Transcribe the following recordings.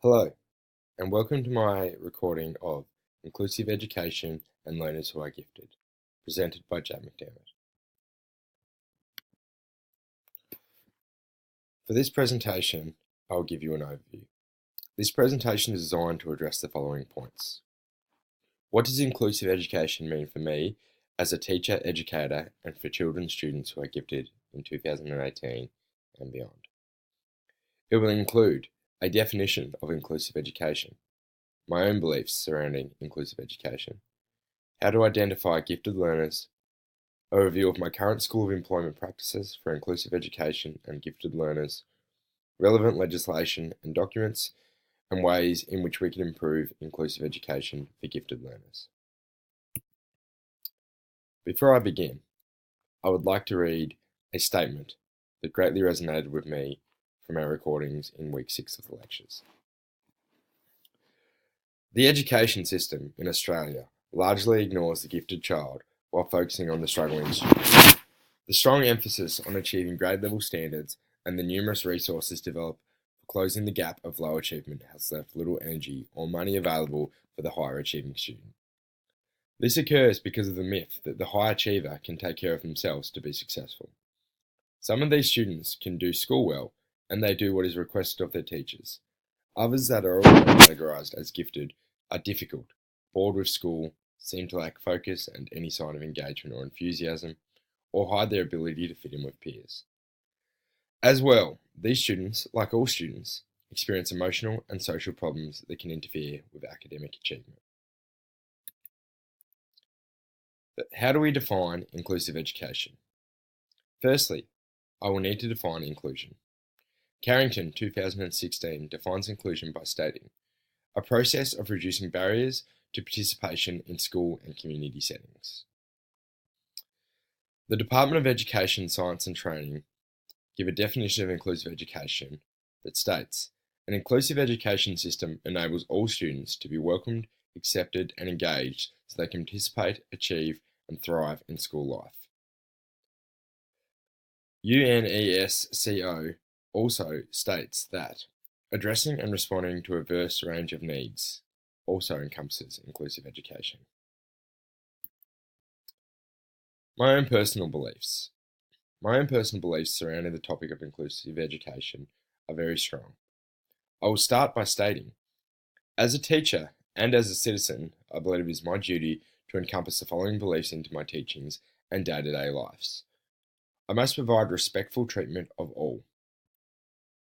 Hello, and welcome to my recording of Inclusive Education and Learners Who Are Gifted, presented by McDermott. For this presentation, I will give you an overview. This presentation is designed to address the following points. What does inclusive education mean for me as a teacher, educator, and for children and students who are gifted in 2018 and beyond? It will include a definition of inclusive education, my own beliefs surrounding inclusive education, how to identify gifted learners, a review of my current School of Employment practices for inclusive education and gifted learners, relevant legislation and documents, and ways in which we can improve inclusive education for gifted learners. Before I begin, I would like to read a statement that greatly resonated with me from our recordings in week 6 of the lectures. The education system in Australia largely ignores the gifted child while focusing on the struggling student. The strong emphasis on achieving grade level standards and the numerous resources developed for closing the gap of low achievement has left little energy or money available for the higher achieving student. This occurs because of the myth that the high achiever can take care of themselves to be successful. Some of these students can do school well and they do what is requested of their teachers. Others that are also categorised as gifted are difficult, bored with school, seem to lack focus and any sign of engagement or enthusiasm, or hide their ability to fit in with peers. As well, these students, like all students, experience emotional and social problems that can interfere with academic achievement. But how do we define inclusive education? Firstly, I will need to define inclusion. Carrington 2016 defines inclusion by stating, a process of reducing barriers to participation in school and community settings. The Department of Education, Science and Training give a definition of inclusive education that states, an inclusive education system enables all students to be welcomed, accepted and engaged so they can participate, achieve and thrive in school life. UNESCO also states that addressing and responding to a diverse range of needs also encompasses inclusive education. My own personal beliefs. My own personal beliefs surrounding the topic of inclusive education are very strong. I will start by stating, as a teacher and as a citizen, I believe it is my duty to encompass the following beliefs into my teachings and day-to-day lives. I must provide respectful treatment of all.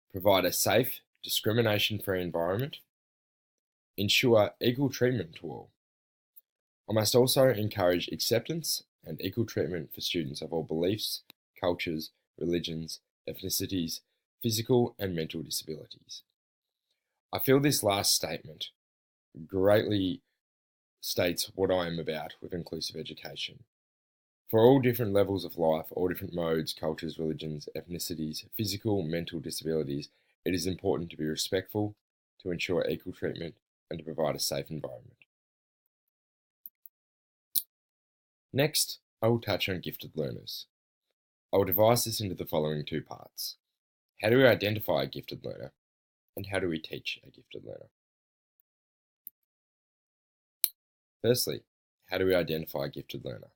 Provide a safe, discrimination-free environment. Ensure equal treatment to all. I must also encourage acceptance and equal treatment for students of all beliefs, cultures, religions, ethnicities, physical and mental disabilities. I feel this last statement greatly states what I am about with inclusive education. For all different levels of life, all different modes, cultures, religions, ethnicities, physical, mental disabilities, it is important to be respectful, to ensure equal treatment, and to provide a safe environment. Next, I will touch on gifted learners. I will divide this into the following two parts. How do we identify a gifted learner? And how do we teach a gifted learner? Firstly, how do we identify a gifted learner?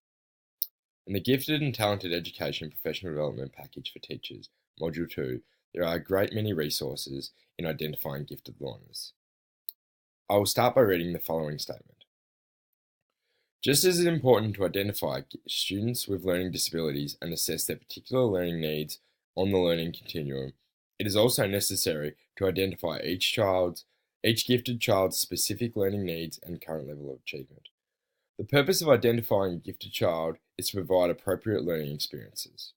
In the Gifted and Talented Education Professional Development Package for Teachers, Module 2, there are a great many resources in identifying gifted learners. I will start by reading the following statement. Just as it is important to identify students with learning disabilities and assess their particular learning needs on the learning continuum, it is also necessary to identify each gifted child's specific learning needs and current level of achievement. The purpose of identifying a gifted child is to provide appropriate learning experiences.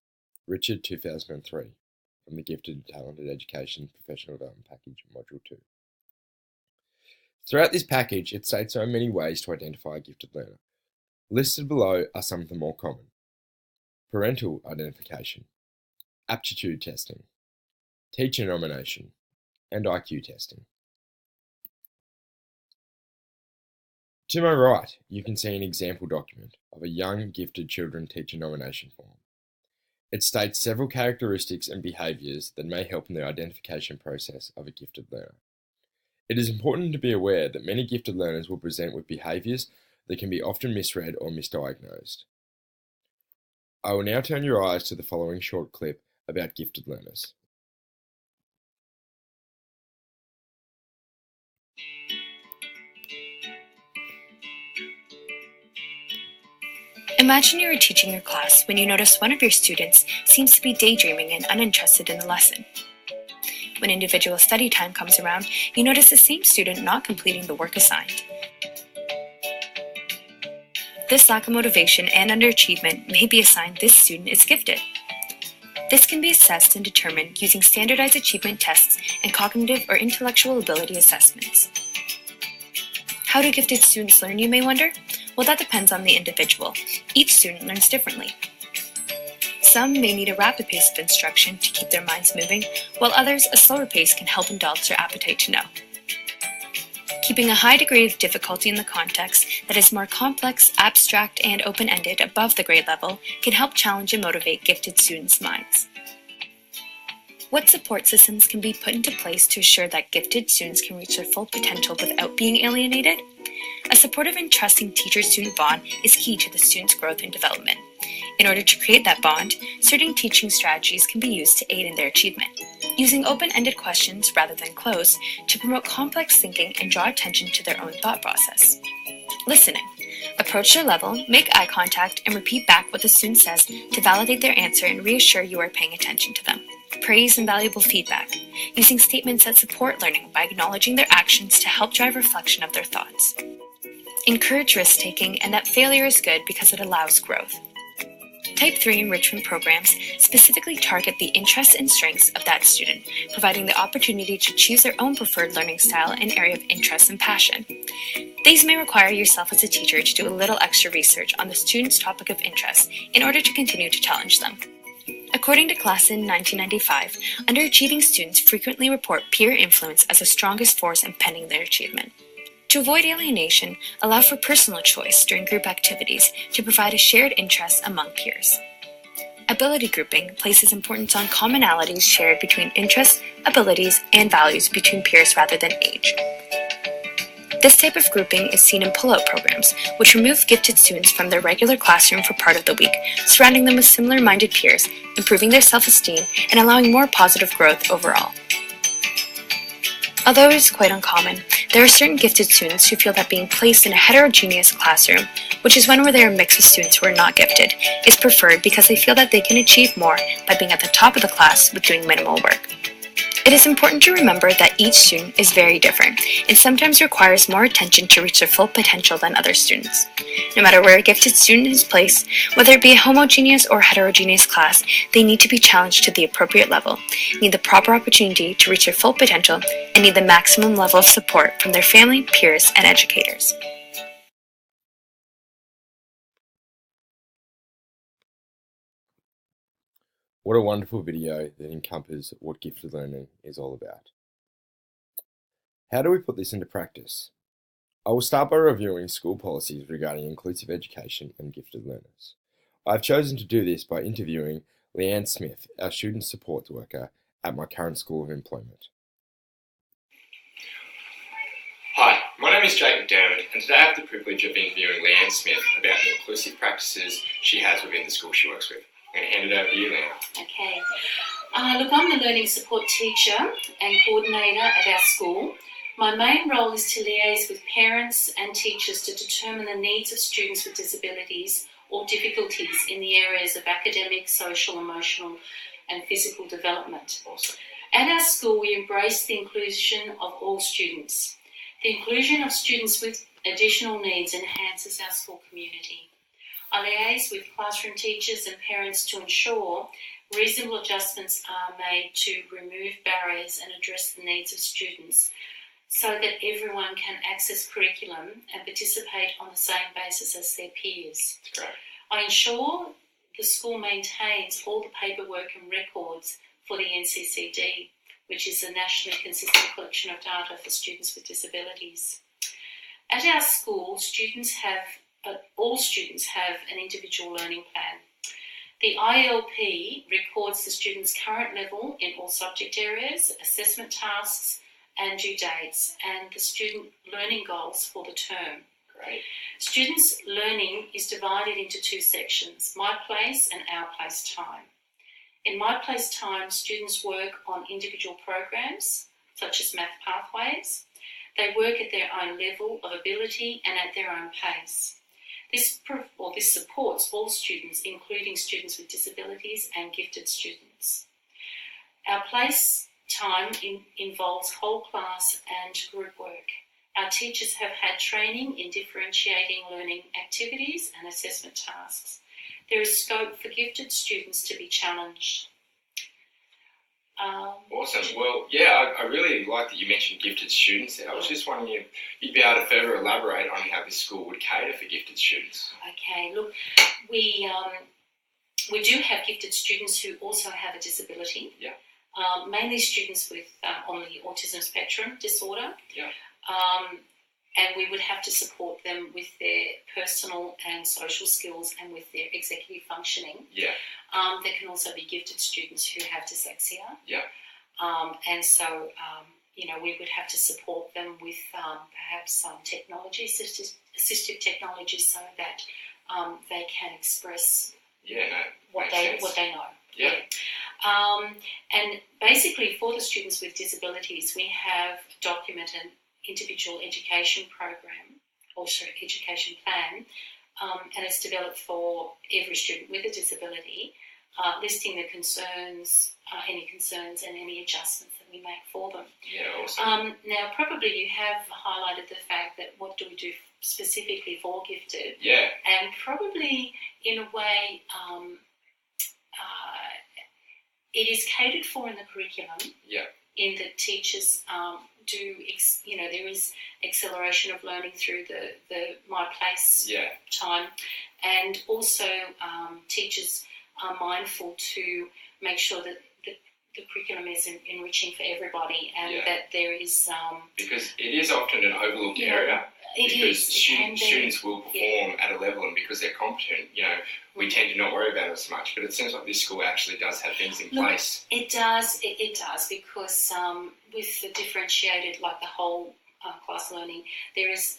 Richard, 2003, from the Gifted and Talented Education Professional Development Package, Module 2. Throughout this package, it states there are many ways to identify a gifted learner. Listed below are some of the more common. Parental identification, aptitude testing, teacher nomination, and IQ testing. To my right, you can see an example document of a young gifted children teacher nomination form. It states several characteristics and behaviours that may help in the identification process of a gifted learner. It is important to be aware that many gifted learners will present with behaviours that can be often misread or misdiagnosed. I will now turn your eyes to the following short clip about gifted learners. Imagine you are teaching your class when you notice one of your students seems to be daydreaming and uninterested in the lesson. When individual study time comes around, you notice the same student not completing the work assigned. This lack of motivation and underachievement may be a sign this student is gifted. This can be assessed and determined using standardized achievement tests and cognitive or intellectual ability assessments. How do gifted students learn, you may wonder? Well, that depends on the individual. Each student learns differently. Some may need a rapid pace of instruction to keep their minds moving, while others, a slower pace can help indulge their appetite to know. Keeping a high degree of difficulty in the context that is more complex, abstract, and open-ended above the grade level can help challenge and motivate gifted students' minds. What support systems can be put into place to ensure that gifted students can reach their full potential without being alienated? A supportive and trusting teacher-student bond is key to the student's growth and development. In order to create that bond, certain teaching strategies can be used to aid in their achievement. Using open-ended questions rather than closed to promote complex thinking and draw attention to their own thought process. Listening. Approach their level, make eye contact, and repeat back what the student says to validate their answer and reassure you are paying attention to them. Praise and valuable feedback, using statements that support learning by acknowledging their actions to help drive reflection of their thoughts. Encourage risk-taking and that failure is good because it allows growth. Type 3 enrichment programs specifically target the interests and strengths of that student, providing the opportunity to choose their own preferred learning style and area of interest and passion. These may require yourself as a teacher to do a little extra research on the student's topic of interest in order to continue to challenge them. According to Klassen 1995, underachieving students frequently report peer influence as the strongest force impeding their achievement. To avoid alienation, allow for personal choice during group activities to provide a shared interest among peers. Ability grouping places importance on commonalities shared between interests, abilities, and values between peers rather than age. This type of grouping is seen in pull-out programs, which remove gifted students from their regular classroom for part of the week, surrounding them with similar-minded peers, improving their self-esteem, and allowing more positive growth overall. Although it is quite uncommon, there are certain gifted students who feel that being placed in a heterogeneous classroom, which is one where there are a mix of students who are not gifted, is preferred because they feel that they can achieve more by being at the top of the class with doing minimal work. It is important to remember that each student is very different and sometimes requires more attention to reach their full potential than other students. No matter where a gifted student is placed, whether it be a homogeneous or heterogeneous class, they need to be challenged to the appropriate level, need the proper opportunity to reach their full potential, and need the maximum level of support from their family, peers, and educators. What a wonderful video that encompasses what gifted learning is all about. How do we put this into practice? I will start by reviewing school policies regarding inclusive education and gifted learners. I've chosen to do this by interviewing Leanne Smith, our student support worker at my current school of employment. Hi, my name is Jake McDermott, and today I have the privilege of interviewing Leanne Smith about the inclusive practices she has within the school she works with. I'm going to hand it over to you, Leanne. Okay. Look, I'm the learning support teacher and coordinator at our school. My main role is to liaise with parents and teachers to determine the needs of students with disabilities or difficulties in the areas of academic, social, emotional and physical development. Awesome. At our school, we embrace the inclusion of all students. The inclusion of students with additional needs enhances our school community. I liaise with classroom teachers and parents to ensure reasonable adjustments are made to remove barriers and address the needs of students so that everyone can access curriculum and participate on the same basis as their peers. That's great. I ensure the school maintains all the paperwork and records for the NCCD, which is a nationally consistent collection of data for students with disabilities. At our school, all students have an individual learning plan. The ILP records the student's current level in all subject areas, assessment tasks, and due dates and the student learning goals for the term. Great. Students' learning is divided into two sections, My Place and Our Place time. In My Place time, students work on individual programs, such as math pathways. They work at their own level of ability and at their own pace. This supports all students, including students with disabilities and gifted students. Our Place time involves whole class and group work. Our teachers have had training in differentiating learning activities and assessment tasks. There is scope for gifted students to be challenged. Awesome. Well, yeah, I really like that you mentioned gifted students there. I was just wondering if you'd be able to further elaborate on how this school would cater for gifted students. Okay, look, we do have gifted students who also have a disability. Yeah. Mainly students with on the autism spectrum disorder. Yeah. And we would have to support them with their personal and social skills and with their executive functioning. Yeah. There can also be gifted students who have dyslexia. Yeah. And so, we would have to support them with perhaps some technology, assistive technology, so that they can express what they know. Yeah. And basically, for the students with disabilities, we have documented individual education program, also education plan, and it's developed for every student with a disability, listing the concerns, any concerns and any adjustments that we make for them. Yeah, awesome. Now, probably you have highlighted the fact that what do we do specifically for gifted? Yeah. And probably, in a way, it is catered for in the curriculum. Yeah. In that teachers there is acceleration of learning through the My Place time, and also teachers are mindful to make sure that the curriculum is enriching for everybody, and that there is because it is often an overlooked area. Because students will perform at a level, and because they're competent, we tend to not worry about it as much. But it seems like this school actually does have things in place. It does, because with the differentiated, like the whole class learning, there is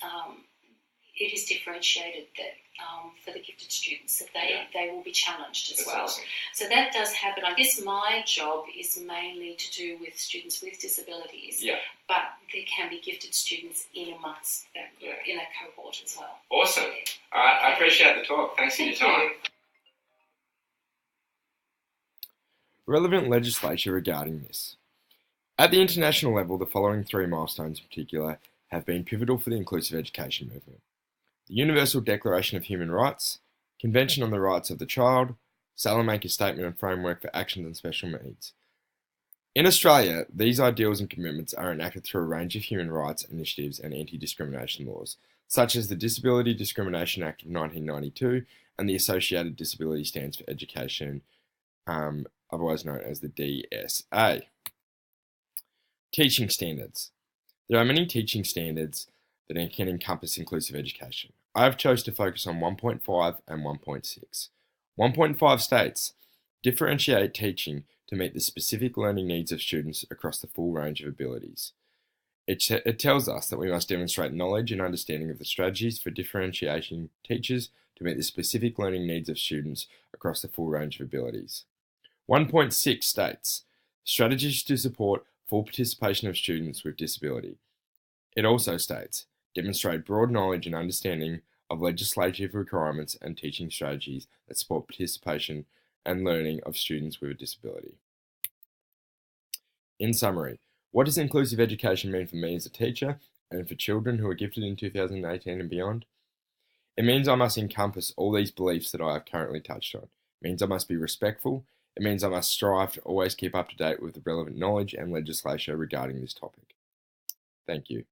it is differentiated that for the gifted students that they will be challenged as well. Awesome. So that does happen. I guess my job is mainly to do with students with disabilities. Yeah. But there can be gifted students in amongst that group, in a cohort as well. Awesome. All right, I appreciate the talk. Thanks for your time. Relevant legislation regarding this. At the international level, the following three milestones in particular have been pivotal for the inclusive education movement: the Universal Declaration of Human Rights, Convention on the Rights of the Child, Salamanca Statement and Framework for Actions on Special Needs. In Australia, these ideals and commitments are enacted through a range of human rights initiatives and anti-discrimination laws, such as the Disability Discrimination Act of 1992 and the Associated Disability Standards for Education, otherwise known as the DSA. Teaching standards. There are many teaching standards that can encompass inclusive education. I have chosen to focus on 1.5 and 1.6. 1.5 states, differentiate teaching to meet the specific learning needs of students across the full range of abilities. It tells us that we must demonstrate knowledge and understanding of the strategies for differentiating teachers to meet the specific learning needs of students across the full range of abilities. 1.6 states, strategies to support full participation of students with disability. It also states, demonstrate broad knowledge and understanding of legislative requirements and teaching strategies that support participation and learning of students with a disability. In summary, what does inclusive education mean for me as a teacher and for children who are gifted in 2018 and beyond? It means I must encompass all these beliefs that I have currently touched on. It means I must be respectful. It means I must strive to always keep up to date with the relevant knowledge and legislation regarding this topic. Thank you.